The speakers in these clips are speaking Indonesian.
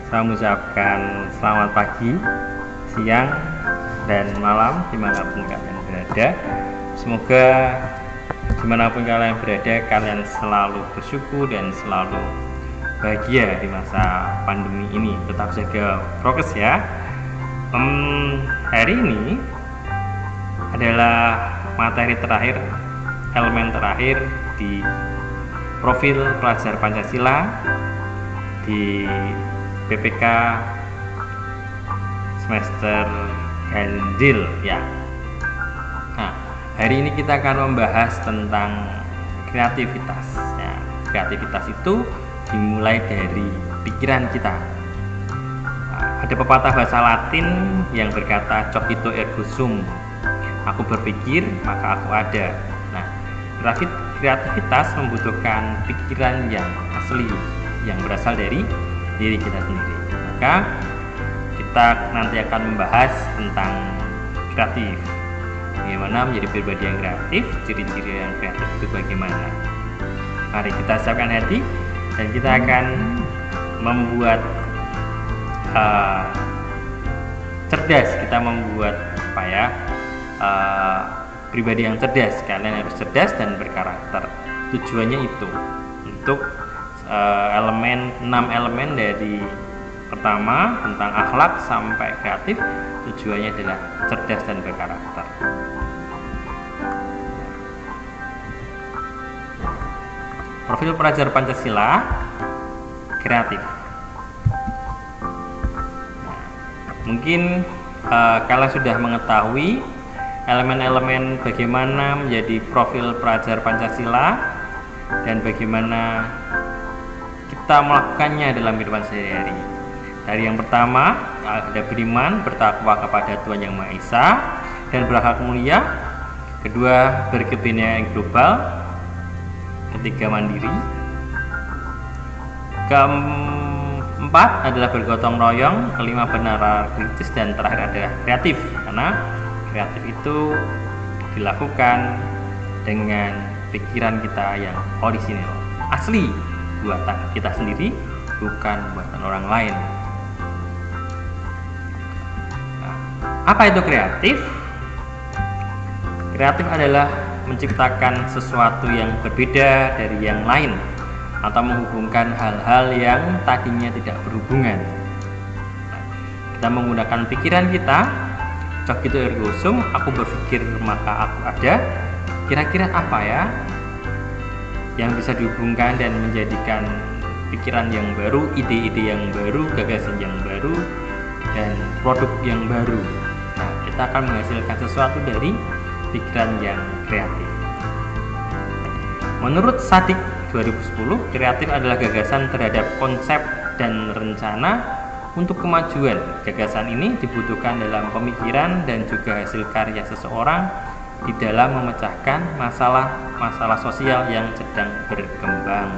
Saya mengucapkan selamat pagi, siang, dan malam dimanapun kalian berada. Semoga dimanapun kalian berada, kalian selalu bersyukur dan selalu bahagia di masa pandemi ini. Tetap jaga prokes ya. Hari ini adalah materi terakhir, elemen terakhir di profil pelajar Pancasila di PPK semester ganjil ya. Nah, hari ini kita akan membahas tentang kreativitas ya. Kreativitas itu dimulai dari pikiran kita. Ada pepatah bahasa Latin yang berkata cogito ergo sum, aku berpikir maka aku ada. Nah, kreativitas membutuhkan pikiran yang asli yang berasal dari diri kita sendiri. Maka kita nanti akan membahas tentang kreatif, bagaimana menjadi pribadi yang kreatif, ciri-ciri yang kreatif itu bagaimana. Mari kita siapkan hati dan kita akan membuat cerdas, kita membuat pribadi yang cerdas. Kalian harus cerdas dan berkarakter. Tujuannya itu untuk 6 elemen dari pertama tentang akhlak sampai kreatif, tujuannya adalah cerdas dan berkarakter. Profil pelajar Pancasila kreatif. Mungkin kalian sudah mengetahui elemen-elemen bagaimana menjadi profil pelajar Pancasila dan bagaimana kita melakukannya dalam kehidupan sehari-hari. Dari yang pertama ada beriman, bertakwa kepada Tuhan Yang Maha Esa dan berakhlak mulia. Kedua, berkepentingan global. Ketiga, mandiri. Keempat adalah bergotong royong. Kelima, benar kritis. Dan terakhir adalah kreatif, karena kreatif itu dilakukan dengan pikiran kita yang orisinil, asli, buatan kita sendiri, bukan buatan orang lain. Nah, apa itu kreatif? Kreatif adalah menciptakan sesuatu yang berbeda dari yang lain atau menghubungkan hal-hal yang tadinya tidak berhubungan. Kita menggunakan pikiran kita, cogito ergo sum, aku berpikir maka aku ada. Kira-kira apa ya yang bisa dihubungkan dan menjadikan pikiran yang baru, ide-ide yang baru, gagasan yang baru, dan produk yang baru. Nah, kita akan menghasilkan sesuatu dari pikiran yang kreatif. Menurut Sadik 2010, kreatif adalah gagasan terhadap konsep dan rencana untuk kemajuan. Gagasan ini dibutuhkan dalam pemikiran dan juga hasil karya seseorang di dalam memecahkan masalah sosial yang sedang berkembang.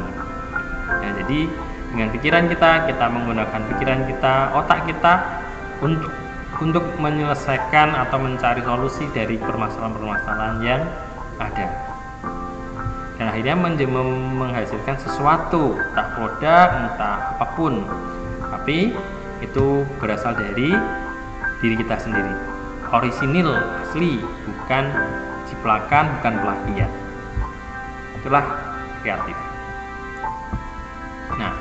Nah, jadi dengan pikiran kita menggunakan pikiran kita, otak kita untuk menyelesaikan atau mencari solusi dari permasalahan-permasalahan yang ada. Dan akhirnya menghasilkan sesuatu, entah produk, entah apapun, tapi itu berasal dari diri kita sendiri. Orisinil, asli, bukan ciplakan, bukan plagiat. Itulah kreatif. Nah,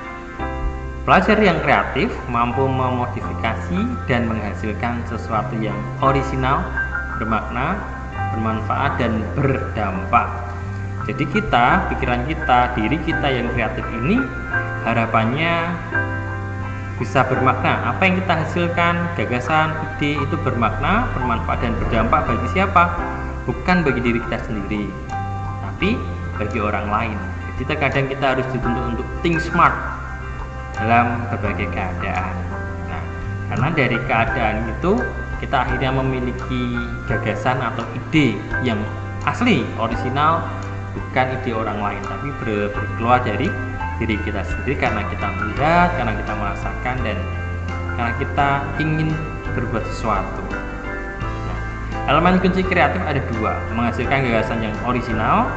pelajar yang kreatif mampu memodifikasi dan menghasilkan sesuatu yang orisinal, bermakna, bermanfaat, dan berdampak. Jadi pikiran kita, diri kita yang kreatif ini harapannya bisa bermakna. Apa yang kita hasilkan, gagasan, ide itu bermakna, bermanfaat, dan berdampak bagi siapa? Bukan bagi diri kita sendiri, tapi bagi orang lain. Jadi terkadang kita harus dituntut untuk think smart dalam berbagai keadaan. Nah, karena dari keadaan itu kita akhirnya memiliki gagasan atau ide yang asli, orisinal, bukan ide orang lain, tapi berkeluar dari diri kita sendiri karena kita melihat, karena kita merasakan, dan karena kita ingin berbuat sesuatu. Nah, elemen kunci kreatif ada 2, menghasilkan gagasan yang orisinal,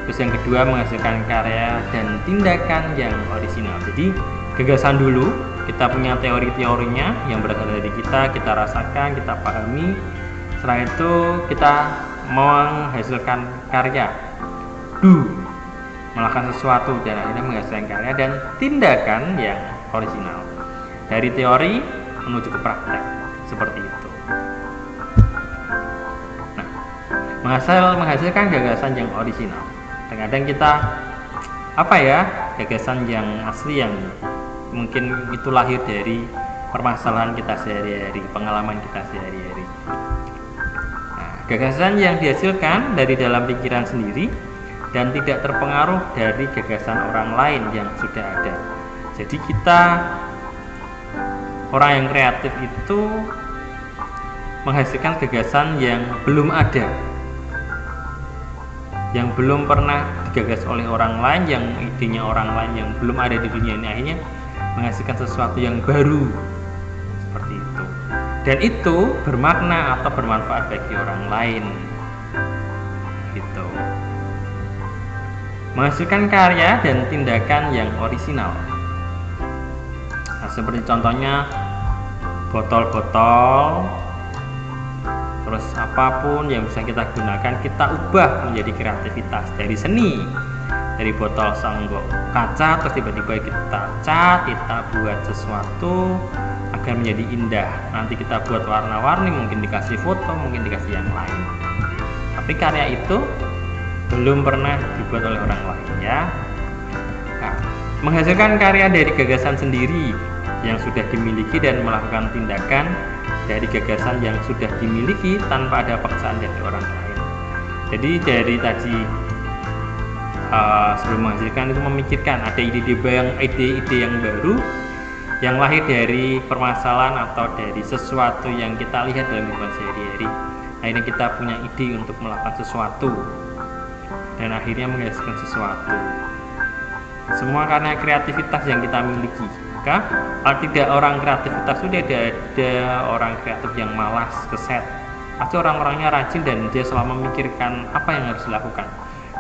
terus yang kedua menghasilkan karya dan tindakan yang orisinal. Jadi gagasan dulu, kita punya teori-teorinya yang berasal dari kita rasakan, kita pahami. Setelah itu kita menghasilkan karya, melakukan sesuatu dan akhirnya menghasilkan karya dan tindakan yang orisinal. Dari teori menuju ke praktek, seperti itu. Nah, menghasilkan gagasan yang orisinal. Kadang-kadang kita gagasan yang asli yang mungkin itu lahir dari permasalahan kita sehari-hari, pengalaman kita sehari-hari. Nah, gagasan yang dihasilkan dari dalam pikiran sendiri dan tidak terpengaruh dari gagasan orang lain yang sudah ada. Jadi kita, orang yang kreatif itu menghasilkan gagasan yang belum ada, yang belum pernah digagas oleh orang lain, yang idenya orang lain yang belum ada di dunia ini, akhirnya menghasilkan sesuatu yang baru, seperti itu. Dan itu bermakna atau bermanfaat bagi orang lain, gitu. Menghasilkan karya dan tindakan yang orisinal. Nah, seperti contohnya botol-botol, terus apapun yang bisa kita gunakan kita ubah menjadi kreativitas dari seni. Dari botol sanggok kaca terus tiba-tiba kita cat, kita buat sesuatu agar menjadi indah. Nanti kita buat warna-warni, mungkin dikasih foto, mungkin dikasih yang lain. Tapi karya itu belum pernah dibuat oleh orang lain, ya. Nah, menghasilkan karya dari gagasan sendiri yang sudah dimiliki dan melakukan tindakan dari gagasan yang sudah dimiliki tanpa ada paksaan dari orang lain. Jadi dari tadi sebelum menghasilkan itu memikirkan ada ide-ide yang baru yang lahir dari permasalahan atau dari sesuatu yang kita lihat dalam kehidupan sehari-hari. Akhirnya kita punya ide untuk melakukan sesuatu dan akhirnya menghasilkan sesuatu. Semua karena kreativitas yang kita miliki. Maka kalau tidak orang kreativitas sudah ada orang kreatif yang malas, keset. Pasti orang-orangnya rajin dan dia selalu memikirkan apa yang harus dilakukan.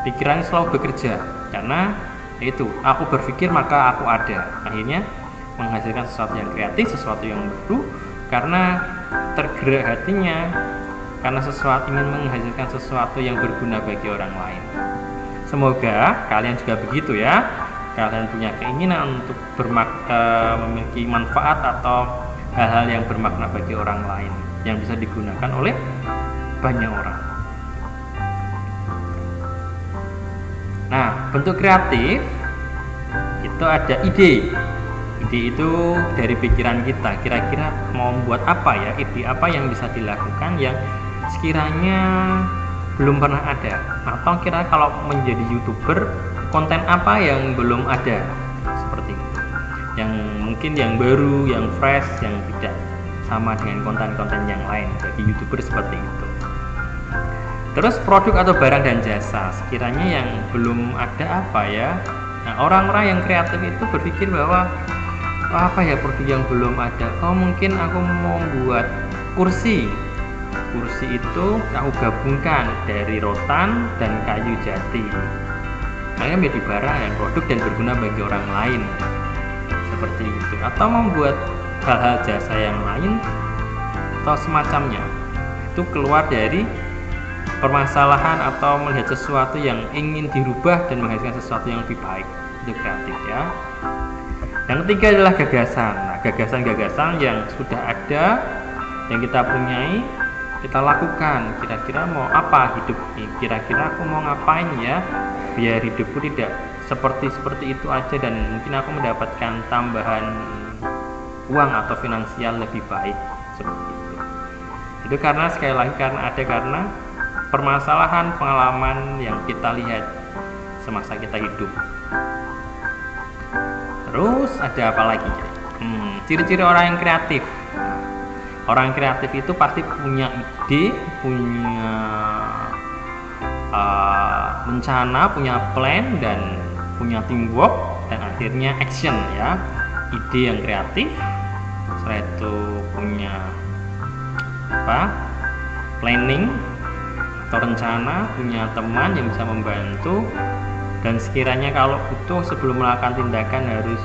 Pikirannya selalu bekerja karena itu aku berpikir maka aku ada. Akhirnya menghasilkan sesuatu yang kreatif, sesuatu yang baru karena tergerak hatinya, karena ingin menghasilkan sesuatu yang berguna bagi orang lain. Semoga kalian juga begitu, ya. Kalian punya keinginan untuk memiliki manfaat atau hal-hal yang bermakna bagi orang lain yang bisa digunakan oleh banyak orang. Nah, bentuk kreatif itu ada ide. Ide itu dari pikiran kita. Kira-kira mau membuat apa ya? Ide apa yang bisa dilakukan yang sekiranya belum pernah ada? Atau kira kalau menjadi YouTuber, konten apa yang belum ada? Seperti itu. Yang mungkin yang baru, yang fresh, yang tidak sama dengan konten-konten yang lain. Bagi YouTuber seperti itu. Terus produk atau barang dan jasa, sekiranya yang belum ada apa ya? Nah, orang-orang yang kreatif itu berpikir bahwa apa ya produk yang belum ada? Oh, mungkin aku mau buat kursi. Kursi itu aku gabungkan dari rotan dan kayu jati. Makanya menjadi barang yang produk dan berguna bagi orang lain. Seperti itu. Atau membuat hal-hal jasa yang lain atau semacamnya. Itu keluar dari permasalahan atau melihat sesuatu yang ingin dirubah dan menghasilkan sesuatu yang lebih baik. Itu kreatif, ya. Yang ketiga adalah gagasan. Nah, gagasan-gagasan yang sudah ada, yang kita punyai, kita lakukan. Kira-kira mau apa hidup ini? Kira-kira aku mau ngapain ya? Biar hidupku tidak seperti itu aja dan mungkin aku mendapatkan tambahan uang atau finansial lebih baik. Seperti itu. Itu karena sekali lagi karena permasalahan pengalaman yang kita lihat semasa kita hidup. Terus ada apa lagi? Ciri-ciri orang yang kreatif. Orang kreatif itu pasti punya ide, punya rencana, punya plan dan punya teamwork dan akhirnya action, ya. Ide yang kreatif, setelah itu punya planning atau rencana, punya teman yang bisa membantu, dan sekiranya kalau butuh sebelum melakukan tindakan harus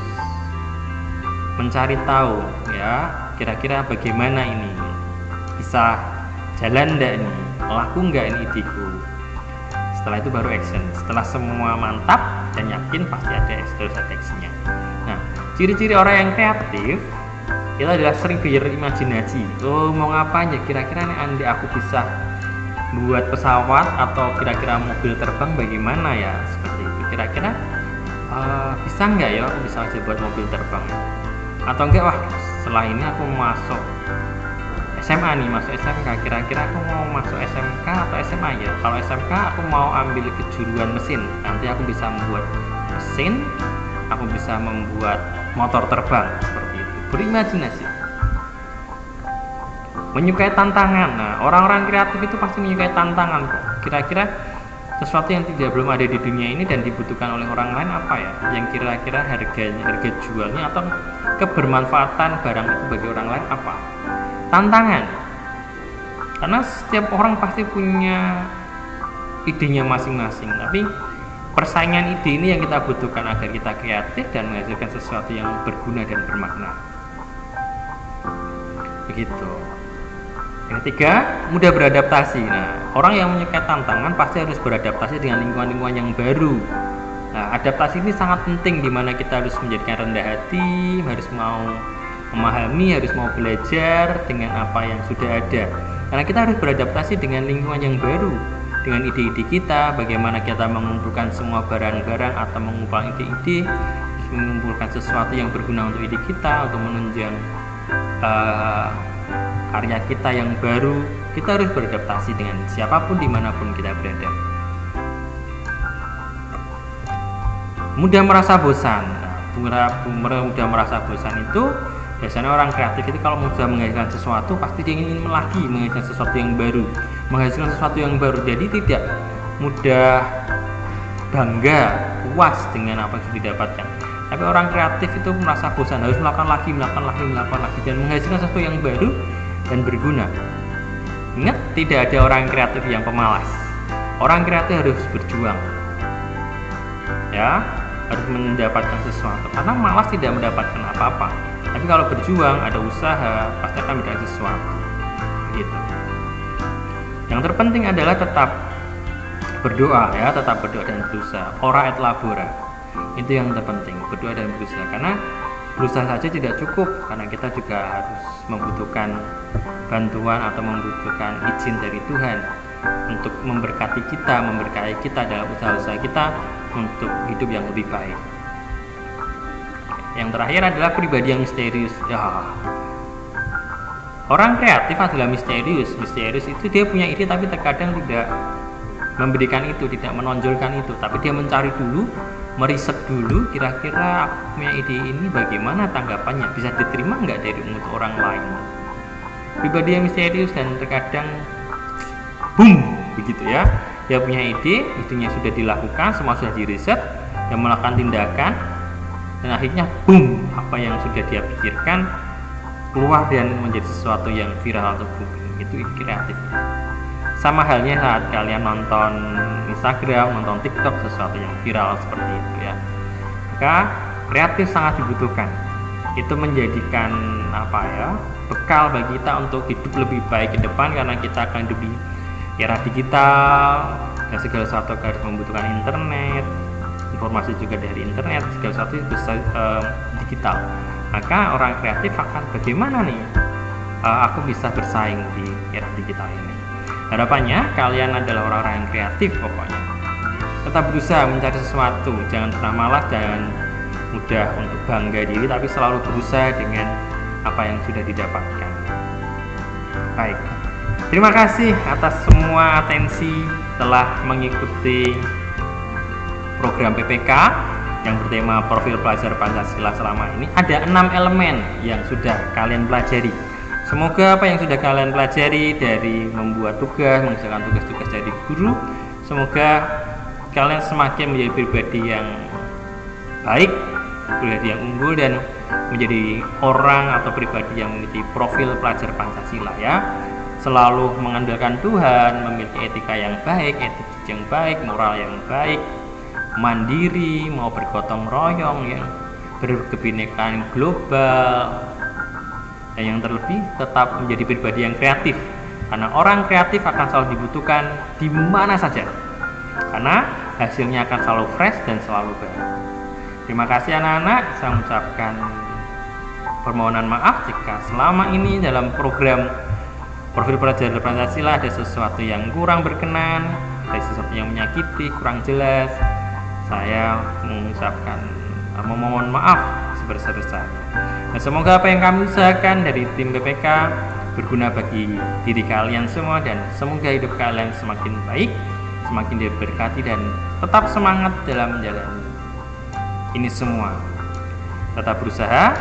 mencari tahu ya, kira-kira bagaimana ini, bisa jalan enggak nih, laku enggak ini ideku. Setelah itu baru action. Setelah semua mantap dan yakin, pasti harus ada actionnya. Nah, ciri-ciri orang yang kreatif itu adalah sering berimajinasi. Mau ngapain ya, kira-kira nih andai aku bisa buat pesawat atau kira-kira mobil terbang bagaimana ya, seperti itu. Kira-kira bisa nggak ya aku bisa aja buat mobil terbang, atau enggak, wah setelah ini aku masuk SMA nih, masuk SMK, kira-kira aku mau masuk SMK atau SMA ya. Kalau SMK aku mau ambil kejuruan mesin, nanti aku bisa membuat mesin, aku bisa membuat motor terbang, seperti itu. Berimajinasi, menyukai tantangan. Nah, orang-orang kreatif itu pasti menyukai tantangan kok. Kira-kira sesuatu yang belum ada di dunia ini dan dibutuhkan oleh orang lain apa ya, yang kira-kira harga jualnya atau kebermanfaatan barang itu bagi orang lain apa. Tantangan, karena setiap orang pasti punya idenya masing-masing, tapi persaingan ide ini yang kita butuhkan agar kita kreatif dan menghasilkan sesuatu yang berguna dan bermakna. Begitu. Yang ketiga, mudah beradaptasi. Nah, orang yang menyukai tantangan pasti harus beradaptasi dengan lingkungan-lingkungan yang baru. Nah, adaptasi ini sangat penting, di mana kita harus menjadikan rendah hati, harus mau memahami, harus mau belajar dengan apa yang sudah ada. Karena kita harus beradaptasi dengan lingkungan yang baru, dengan ide-ide kita, bagaimana kita mengumpulkan semua barang-barang atau mengumpulkan ide-ide, mengumpulkan sesuatu yang berguna untuk ide kita, untuk menunjang karya kita yang baru. Kita harus beradaptasi dengan siapapun, dimanapun kita berada. Mudah merasa bosan. Mudah merasa bosan itu biasanya orang kreatif itu kalau sudah menghasilkan sesuatu pasti dia ingin lagi menghasilkan sesuatu yang baru, jadi tidak mudah bangga puas dengan apa yang sudah didapatkan. Tapi orang kreatif itu merasa bosan, harus melakukan lagi dan menghasilkan sesuatu yang baru dan berguna. Ingat, tidak ada orang kreatif yang pemalas. Orang kreatif harus berjuang, ya, harus mendapatkan sesuatu, karena malas tidak mendapatkan apa-apa. Tapi kalau berjuang, ada usaha, pasti akan mendapatkan sesuatu. Gitu. Yang terpenting adalah tetap berdoa, ya, tetap berdoa dan berusaha. Ora et labora. Itu yang terpenting, berdoa dan berusaha. Karena berusaha saja tidak cukup, karena kita juga harus membutuhkan bantuan atau membutuhkan izin dari Tuhan untuk memberkati kita dalam usaha-usaha kita untuk hidup yang lebih baik. Yang terakhir adalah pribadi yang misterius. Ya, orang kreatif adalah misterius. Misterius itu dia punya ide tapi terkadang tidak memberikan itu, tidak menonjolkan itu, tapi dia mencari dulu, meriset dulu, kira-kira aku punya ide ini bagaimana tanggapannya, bisa diterima nggak dari untuk orang lain. Pribadi yang misterius dan terkadang boom, begitu ya. Dia punya idenya sudah dilakukan, semua sudah diriset, dia melakukan tindakan, dan akhirnya boom, apa yang sudah dia pikirkan keluar dan menjadi sesuatu yang viral atau booming. Itu kreatif. Sama halnya saat kalian nonton Instagram, nonton TikTok, sesuatu yang viral seperti itu ya. Maka kreatif sangat dibutuhkan. Itu menjadikan bekal bagi kita untuk hidup lebih baik ke depan, karena kita akan hidup di era digital dan segala sesuatu harus membutuhkan internet, informasi juga dari internet, segala sesuatu itu digital. Maka orang kreatif akan bagaimana nih aku bisa bersaing di era digital ini. Harapannya kalian adalah orang-orang yang kreatif pokoknya. Tetap berusaha mencari sesuatu, jangan pernah malas dan mudah untuk bangga diri, tapi selalu berusaha dengan apa yang sudah didapatkan. Baik, terima kasih atas semua atensi telah mengikuti program PPK yang bertema profil pelajar Pancasila selama ini. Ada 6 elemen yang sudah kalian pelajari. Semoga apa yang sudah kalian pelajari dari membuat tugas, mengerjakan tugas-tugas dari guru, semoga kalian semakin menjadi pribadi yang baik, pribadi yang unggul, dan menjadi orang atau pribadi yang memiliki profil pelajar Pancasila ya. Selalu mengandalkan Tuhan, memiliki etika yang baik, etika yang baik, moral yang baik, mandiri, mau bergotong royong ya. berkebinekaan global, dan yang terlebih tetap menjadi pribadi yang kreatif, karena orang kreatif akan selalu dibutuhkan di mana saja, karena hasilnya akan selalu fresh dan selalu baru. Terima kasih anak-anak, saya mengucapkan permohonan maaf jika selama ini dalam program Profil Pelajar Pancasila ada sesuatu yang kurang berkenan, ada sesuatu yang menyakiti, kurang jelas. Saya mengucapkan memohon maaf sebesar-besarnya. Nah, semoga apa yang kami usahakan dari tim PPK berguna bagi diri kalian semua, dan semoga hidup kalian semakin baik, semakin diberkati, dan tetap semangat dalam menjalani ini semua. Tetap berusaha.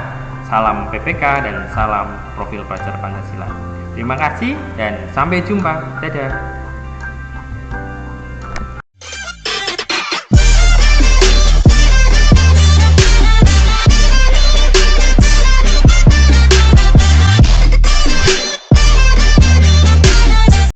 Salam PPK dan salam Profil Pelajar Pancasila. Terima kasih dan sampai jumpa. Dadah.